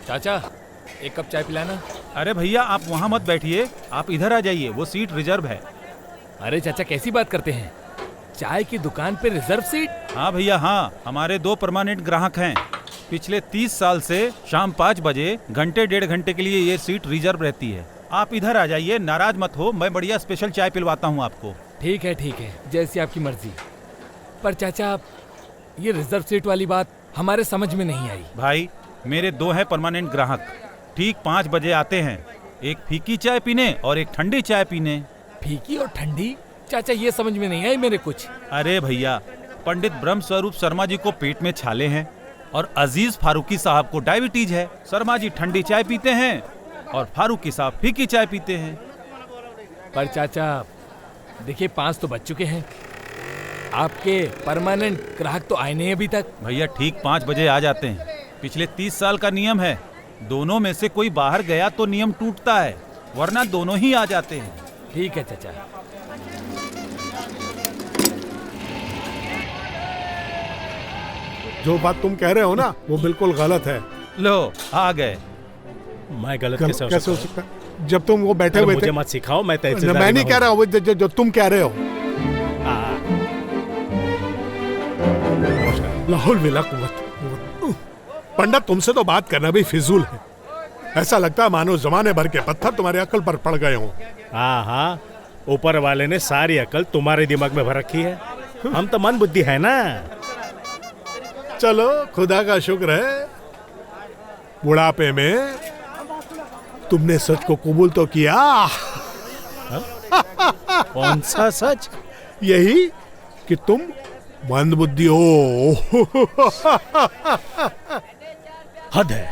चाचा, एक कप चाय पिलाना। अरे भैया आप वहाँ मत बैठिए, आप इधर आ जाइए, वो सीट रिजर्व है। अरे चाचा, कैसी बात करते हैं? चाय की दुकान पे रिजर्व सीट? हाँ भैया हाँ, हमारे 2 परमानेंट ग्राहक हैं। पिछले 30 साल से शाम 5 बजे घंटे 1.5 घंटे के लिए ये सीट रिजर्व रहती है। आप इधर आ जाइए, नाराज मत हो, मैं बढ़िया स्पेशल चाय पिलवाता हूँ आपको। ठीक है, जैसी आपकी मर्जी। पर चाचा, ये रिजर्व सीट वाली बात हमारे समझ में नहीं आई। भाई मेरे 2 हैं परमानेंट ग्राहक, ठीक 5 बजे आते हैं, एक फीकी चाय पीने और एक ठंडी चाय पीने। फीकी और ठंडी? चाचा ये समझ में नहीं आई मेरे कुछ। अरे भैया, पंडित ब्रह्म स्वरूप शर्मा जी को पेट में छाले हैं और अजीज फारूकी साहब को डायबिटीज है। शर्मा जी ठंडी चाय पीते हैं और फारूकी साहब फीकी चाय पीते हैं। पर चाचा देखिए, 5 तो बज चुके हैं, आपके परमानेंट ग्राहक तो आए नहीं अभी तक। भैया ठीक 5 बजे आ जाते हैं, पिछले 30 साल का नियम है। दोनों में से कोई बाहर गया तो नियम टूटता है, वरना दोनों ही आ जाते हैं। ठीक है चाचा। जो बात तुम कह रहे हो ना वो बिल्कुल गलत है। लो आ गए। मैं गलत कैसे हो सकता है? जब तुम वो बैठे हुए मुझे थे। मत सिखाओ, मैं मैं नहीं कह रहा हूँ, जो तुम कह रहे हो। लाहौल मिला कुव्वत। पंडित तुमसे तो बात करना भी फिजूल है। ऐसा लगता है मानो जमाने भर के पत्थर तुम्हारी अकल पर पड़ गए हों। हाँ, ऊपर वाले ने सारी अकल तुम्हारे दिमाग में भर रखी है। हम तो मन बुद्धि है ना। चलो खुदा का शुक्र है, बुढ़ापे में तुमने सच को कबूल तो किया। कौन सा सच? यही कि तुम मंद बुद्धि हो। हद है।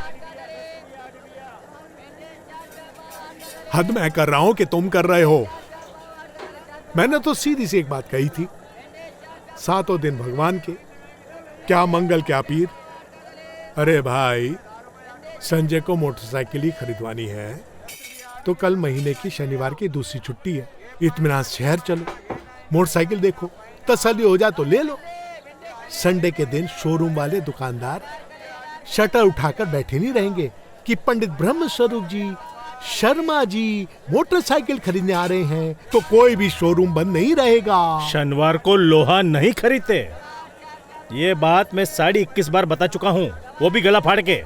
हद मैं कर रहा हूं कि तुम कर रहे हो। मैंने तो सीधी सी एक बात कही थी, 7 दिन भगवान के, क्या मंगल क्या पीर। अरे भाई, संजय को मोटरसाइकिल ही खरीदवानी है तो कल महीने की शनिवार की दूसरी छुट्टी है, इत्मीनान शहर चलो, मोटरसाइकिल देखो, तसल्ली हो जाए तो ले लो। संडे के दिन शोरूम वाले दुकानदार शटर उठाकर बैठे नहीं रहेंगे कि पंडित ब्रह्म स्वरूप जी, शर्मा जी मोटरसाइकिल खरीदने आ रहे हैं, तो कोई भी शोरूम बंद नहीं रहेगा। शनिवार को लोहा नहीं खरीदते, ये बात मैं 21.5 बार बता चुका हूँ, वो भी गला फाड़ के।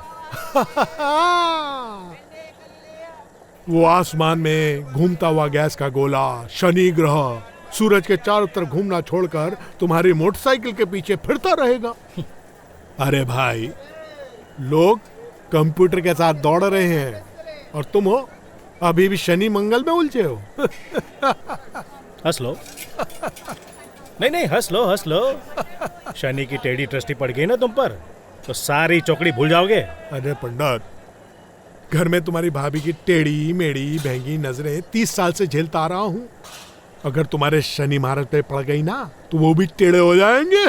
वो आसमान में घूमता हुआ गैस का गोला शनि ग्रह सूरज के चारों तरफ घूमना छोड़कर तुम्हारी मोटरसाइकिल के पीछे फिरता रहेगा। अरे भाई, लोग कंप्यूटर के साथ दौड़ रहे हैं और तुम हो अभी भी शनि मंगल में उलझे हो। हंस लो। नहीं, हंस लो। शनि की टेढ़ी दृष्टि पड़ गई ना तुम पर तो सारी चौकड़ी भूल जाओगे। अरे पंडित, घर में तुम्हारी भाभी की टेढ़ी मेढ़ी बहंगी नजरें 30 साल से झेलता आ रहा हूँ। अगर तुम्हारे शनि महाराज पे पड़ गई ना तो वो भी टेढ़े हो जाएंगे।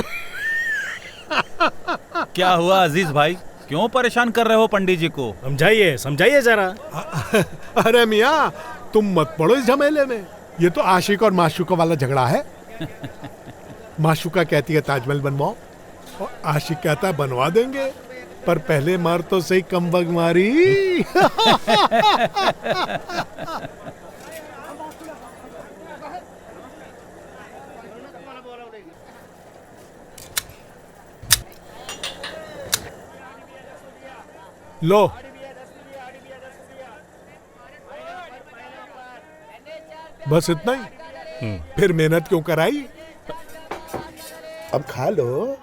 क्या हुआ अजीज भाई, क्यों परेशान कर रहे हो पंडित जी को? समझाइए जरा। अरे मियाँ, तुम मत पड़ो इस झमेले में। ये तो आशिक और माशूका वाला झगड़ा है। माशूका कहती है ताजमहल बनवाओ और आशिक कहता है बनवा देंगे, पर पहले मार तो सही कमबग मारी। लो, बस इतना ही? फिर मेहनत क्यों कराई? अब खा लो।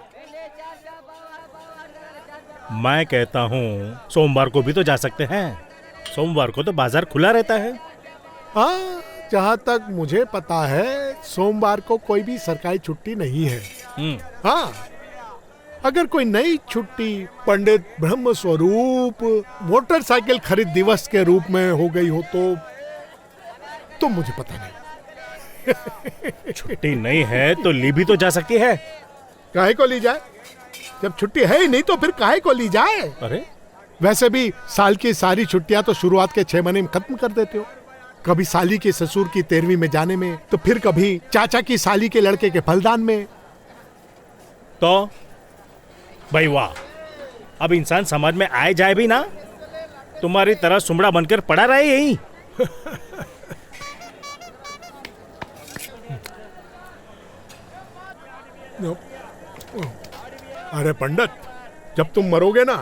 मैं कहता हूँ सोमवार को भी तो जा सकते हैं, सोमवार को तो बाजार खुला रहता है। हाँ, जहाँ तक मुझे पता है सोमवार को कोई भी सरकारी छुट्टी नहीं है। हाँ, अगर कोई नई छुट्टी पंडित ब्रह्म स्वरूप मोटरसाइकिल खरीद दिवस के रूप में हो गई हो तो मुझे पता नहीं। छुट्टी नहीं है तो ली भी तो जा सकती है। काहे को ली जाए? जब छुट्टी है ही नहीं तो फिर काहे को ली जाए? अरे वैसे भी साल की सारी छुट्टियां तो शुरुआत के 6 महीने में खत्म कर देते हो। कभी साली के ससुर की 13वीं में जाने में, तो फिर कभी चाचा की साली के लड़के के फलदान में। तो भाई वाह, अब इंसान समाज में आए जाए भी ना तुम्हारी तरह सुमड़ा बनकर पड़ा रहे यहीं। अरे पंडित, जब तुम मरोगे ना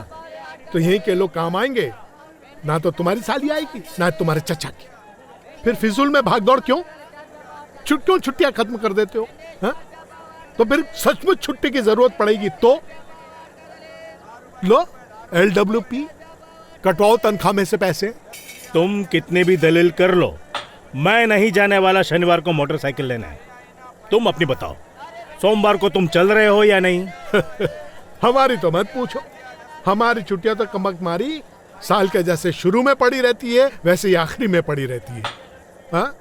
तो यहीं के लोग काम आएंगे। ना तो तुम्हारी साली आएगी ना तुम्हारे चचा की। फिर फिजूल में भागदौड़ क्यों? छुट्टियां खत्म कर देते हो हा? तो फिर सचमुच छुट्टी की जरूरत पड़ेगी तो लो LWP, कटवाओ तनख्वाह में से पैसे। तुम कितनी भी दलील कर लो, मैं नहीं जाने वाला शनिवार को मोटरसाइकिल लेने। तुम अपनी बताओ, सोमवार को तुम चल रहे हो या नहीं? हमारी तो मत पूछो, हमारी छुट्टियां तो कमक मारी साल के जैसे शुरू में पड़ी रहती है वैसे ही आखिरी में पड़ी रहती है। हाँ?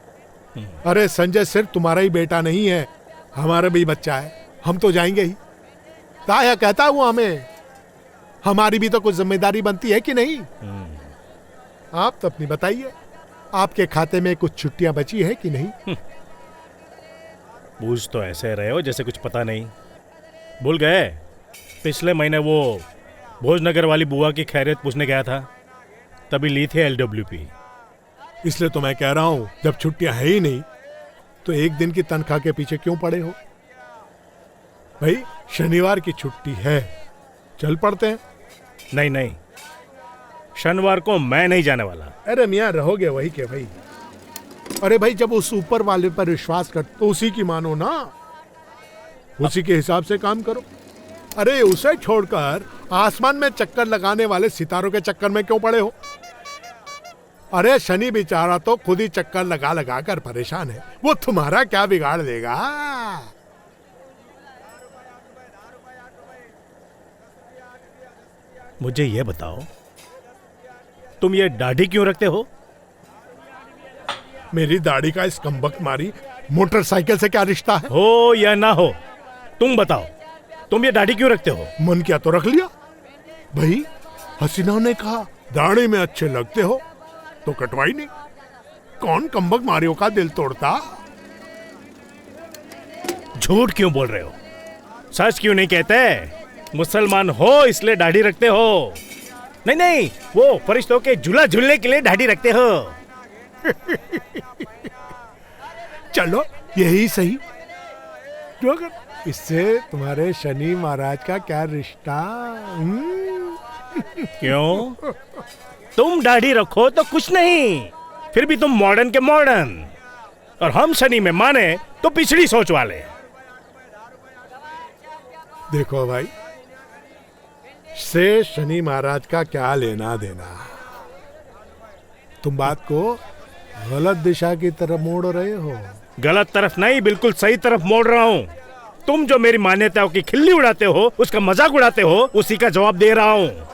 अरे संजय सिर्फ तुम्हारा ही बेटा नहीं है, हमारा भी बच्चा है, हम तो जाएंगे ही। ताया कहता है वो हमें, हमारी भी तो कुछ जिम्मेदारी बनती है कि नहीं? आप तो अपनी बताइए, आपके खाते में कुछ छुट्टियां बची है कि नहीं? पूछ तो ऐसे रहे हो जैसे कुछ पता नहीं। भूल गए पिछले महीने वो भोजनगर वाली बुआ की खैरियत पूछने गया था, तभी ली थी LWP। इसलिए तो मैं कह रहा हूं, जब छुट्टियां है ही नहीं तो एक दिन की तनख्वाह के पीछे क्यों पड़े हो? भाई शनिवार की छुट्टी है, चल पड़ते हैं। नहीं नहीं, शनिवार को मैं नहीं जाने वाला। अरे मियाँ रहोगे वही के भाई। अरे भाई जब उस ऊपर वाले पर विश्वास कर तो उसी की मानो ना, उसी के हिसाब से काम करो। अरे उसे छोड़कर आसमान में चक्कर लगाने वाले सितारों के चक्कर में क्यों पड़े हो? अरे शनि बेचारा तो खुद ही चक्कर लगा लगा कर परेशान है, वो तुम्हारा क्या बिगाड़ देगा? मुझे ये बताओ, तुम ये दाढ़ी क्यों रखते हो? मेरी दाढ़ी का इस कमबख्त मारी मोटरसाइकिल से क्या रिश्ता है? हो या ना हो, तुम बताओ, तुम ये दाढ़ी क्यों रखते हो? मन क्या तो रख लिया भाई। हसीना ने कहा दाढ़ी में अच्छे लगते हो तो कटवाई नहीं। कौन कमबख्त मारियों का दिल तोड़ता? झूठ क्यों बोल रहे हो? सच क्यों नहीं कहते? मुसलमान हो इसलिए दाढ़ी रखते हो? नहीं नहीं, वो फरिश्तों के झूला झूलने के लिए दाढ़ी रखते हो। चलो यही सही, जो अगर इससे तुम्हारे शनि महाराज का क्या रिश्ता? क्यों? तुम दाढ़ी रखो तो कुछ नहीं, फिर भी तुम मॉडर्न के मॉडर्न, और हम शनि में माने तो पिछड़ी सोच वाले। देखो भाई, से शनि महाराज का क्या लेना देना? तुम बात को गलत दिशा की तरफ मोड़ रहे हो। गलत तरफ नहीं, बिल्कुल सही तरफ मोड़ रहा हूँ। तुम जो मेरी मान्यताओं की खिल्ली उड़ाते हो, उसका मजाक उड़ाते हो, उसी का जवाब दे रहा हूँ।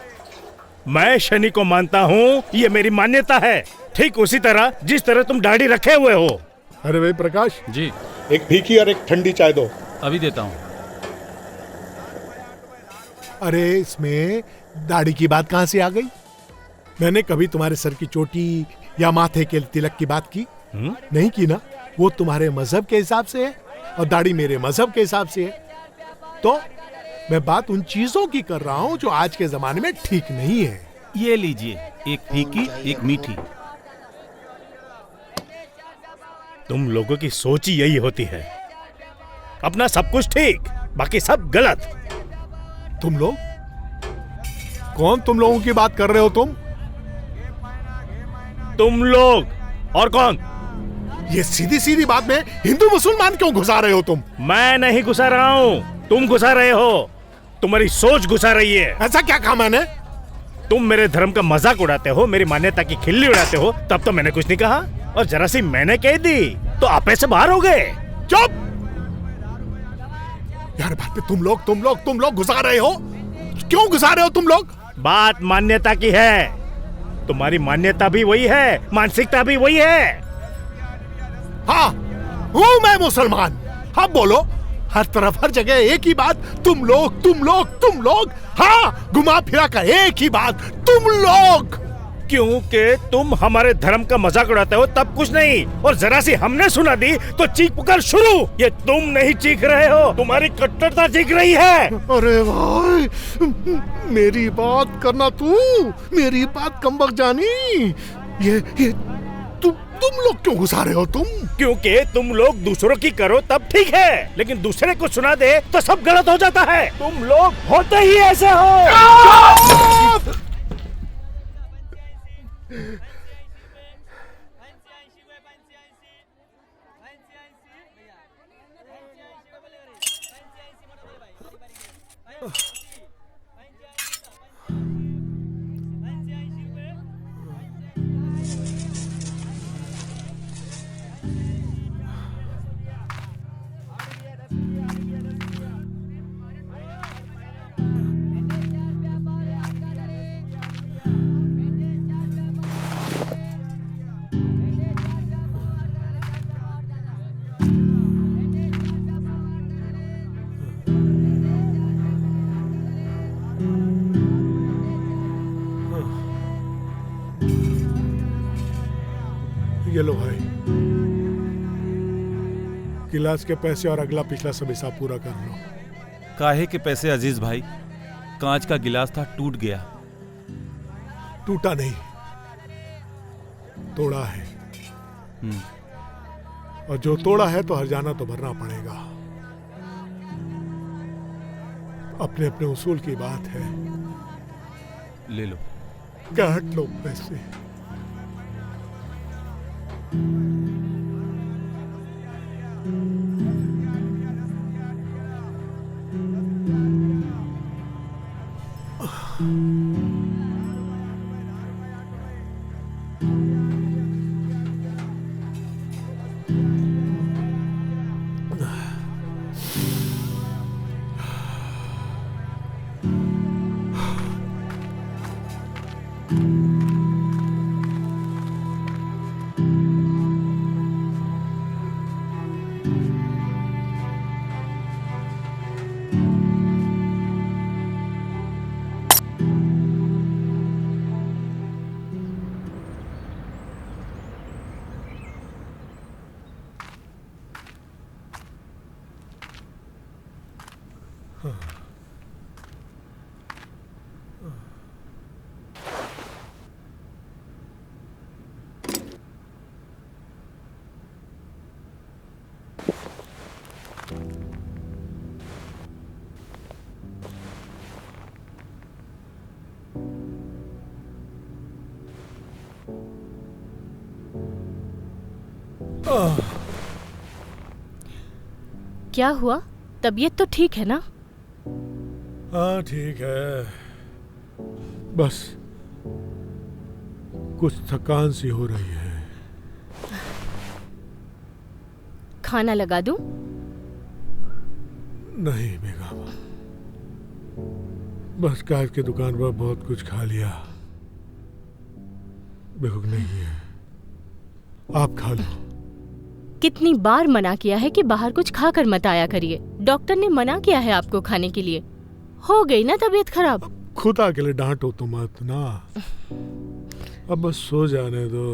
मैं शनि को मानता हूँ, ये मेरी मान्यता है, ठीक उसी तरह जिस तरह तुम दाढ़ी रखे हुए हो। अरे भाई प्रकाश जी एक फीकी और एक ठंडी चाय दो। अभी देता हूँ। अरे इसमें दाढ़ी की बात कहां से आ गई? मैंने कभी तुम्हारे सर की चोटी या माथे के तिलक की बात की? नहीं की ना। वो तुम्हारे मजहब के हिसाब से है और दाढ़ी मेरे मजहब के हिसाब से है। तो मैं बात उन चीजों की कर रहा हूं जो आज के जमाने में ठीक नहीं है। ये लीजिए, एक फीकी एक मीठी। तुम लोगों की सोच ही यही होती है, अपना सब कुछ ठीक, बाकी सब गलत। तुम लोग कौन? तुम लोगों की बात कर रहे हो तुम? तुम लोग और कौन? ये सीधी सीधी बात में हिंदू मुसलमान क्यों घुसा रहे हो तुम? मैं नहीं घुसा रहा हूँ, तुम घुसा रहे हो। तुम्हारी सोच घुसा रही है। ऐसा क्या कहा मैंने? तुम मेरे धर्म का मजाक उड़ाते हो, मेरी मान्यता की खिल्ली उड़ाते हो, तब तो मैंने कुछ नहीं कहा, और जरा सी मैंने कह दी तो आप ऐसे बाहर हो गए। चुप यार, बात पे तुम लोग घुसा रहे हो। क्यों घुसा रहे हो तुम लोग? बात मान्यता की है, तुम्हारी मान्यता भी वही है, मानसिकता भी वही है। हाँ हूँ मैं मुसलमान। हाँ बोलो, हर तरफ हर जगह एक ही बात, तुम लोग। हाँ घुमा फिरा कर एक ही बात, तुम लोग। क्योंकि तुम हमारे धर्म का मजाक उड़ाते हो तब कुछ नहीं, और जरा सी हमने सुना दी तो चीख पुकार शुरू। ये तुम नहीं चीख रहे हो, तुम्हारी कट्टरता चीख रही है। अरे भाई, मेरी बात करना तू, मेरी बात कमबख्त जानी। ये तुम लोग क्यों घुसा रहे हो तुम? क्योंकि तुम लोग दूसरों की करो तब ठीक है, लेकिन दूसरे को सुना दे तो सब गलत हो जाता है। तुम लोग होते ही ऐसे हो। ये लो भाई, गिलास के पैसे और अगला पिछला सब हिसाब पूरा कर लो। काहे के पैसे अजीज भाई? कांच का गिलास था, टूट गया। टूटा नहीं, तोड़ा है। और जो तोड़ा है तो हर्जाना तो भरना पड़ेगा। अपने अपने उसूल की बात है। ले लो। काट लो पैसे। क्या हुआ? तबीयत तो ठीक है ना? हाँ ठीक है, बस कुछ थकान सी हो रही है। खाना लगा दूं? नहीं बेगम, बस काट की दुकान पर बहुत कुछ खा लिया, भूख नहीं है। आप खा लो। कितनी बार मना किया है कि बाहर कुछ खाकर मत आया करिए। डॉक्टर ने मना किया है आपको खाने के लिए। हो गई ना तबीयत खराब? खुदा के लिए डांटो तो मत ना, अब बस सो जाने दो।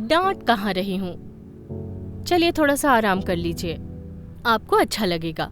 डांट कहाँ रही हूँ। चलिए थोड़ा सा आराम कर लीजिए, आपको अच्छा लगेगा।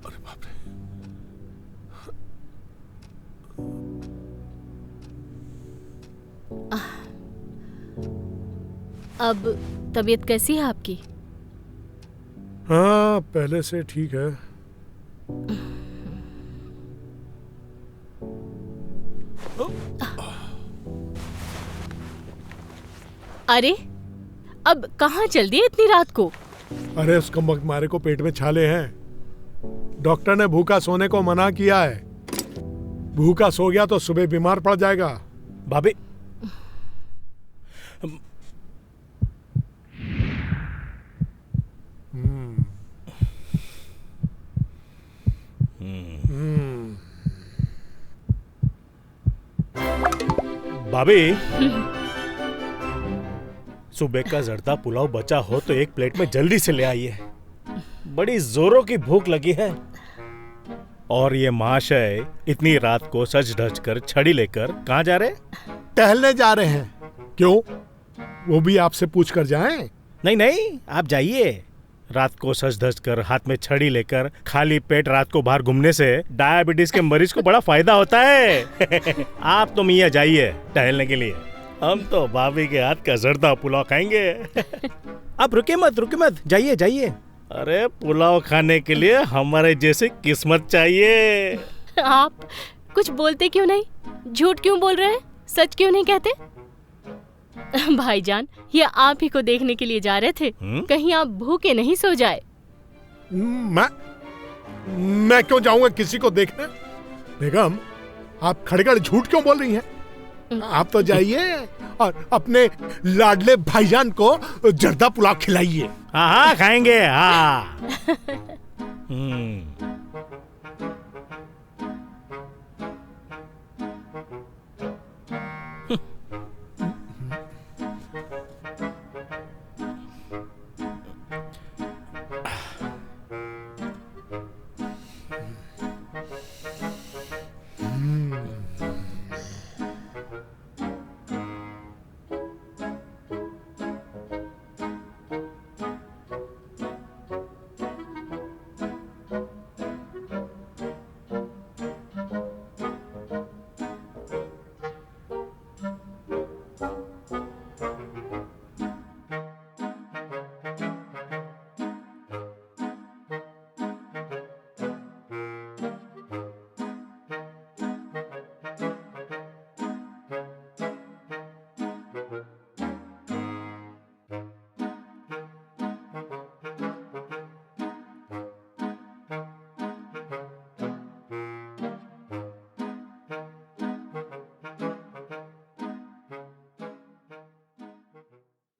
अरे बाप रे, अब तबीयत कैसी है आपकी? हाँ, पहले से ठीक है। अरे अब कहाँ चल दिए इतनी रात को? अरे उस कमबख्त को पेट में छाले हैं। डॉक्टर ने भूखा सोने को मना किया है। भूखा सो गया तो सुबह बीमार पड़ जाएगा। भाभी, भाभी, सुबह का जर्दा पुलाव बचा हो तो एक प्लेट में जल्दी से ले आइए। बड़ी जोरों की भूख लगी है। और ये महाशय इतनी रात को सज धज कर छड़ी लेकर कहाँ जा रहे? टहलने जा रहे हैं। क्यों? वो भी आपसे पूछ कर जाएं? नहीं नहीं, आप जाइए। रात को सज धज कर हाथ में छड़ी लेकर खाली पेट रात को बाहर घूमने से डायबिटीज के मरीज को बड़ा फायदा होता है। आप तो मियाँ जाइए टहलने के लिए। हम तो भाभी के हाथ का जर्दा पुलाव खाएंगे। आप रुके मत, जाइए जाइए। अरे पुलाव खाने के लिए हमारे जैसे किस्मत चाहिए। आप कुछ बोलते क्यों नहीं? झूठ क्यों बोल रहे हैं? सच क्यों नहीं कहते? भाईजान, ये आप ही को देखने के लिए जा रहे थे। कहीं आप भूखे नहीं सो जाए। मैं क्यों जाऊंगा किसी को देखने? बेगम, आप खड़े झूठ क्यों बोल रही हैं? आप तो जाइए और अपने लाडले भाईजान को जर्दा पुलाव खिलाइए। हाँ खाएंगे। हाँ